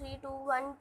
3، 2، 1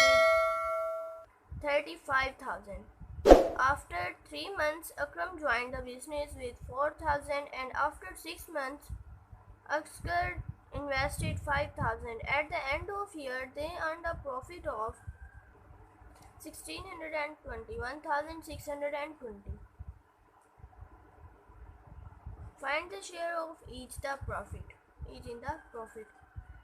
with 35,000. After 3 months, Akram joined the business with 4,000 and after 6 months, Asghar invested 5,000. At the end of year, they earned a profit of 1,621,620. Find the share of each in the profit.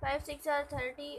5 6 30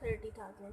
30,000۔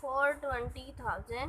420,000،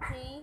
3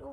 2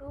2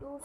2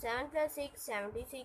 7 + 6 76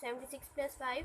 76 + 5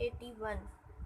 81،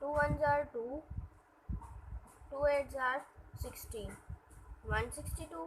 2 1 2، 2 8 16، 162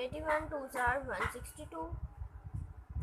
81 2 162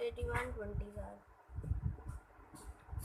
81 20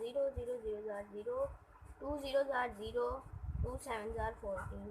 0 0 0 0 2 0 0 2 7 14،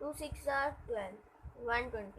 2 6 12 120،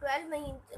12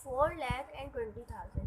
4,20,000.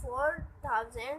4,000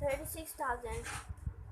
36,000.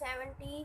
70،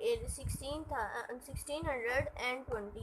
1620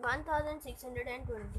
1620.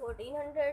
1400،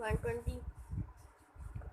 120.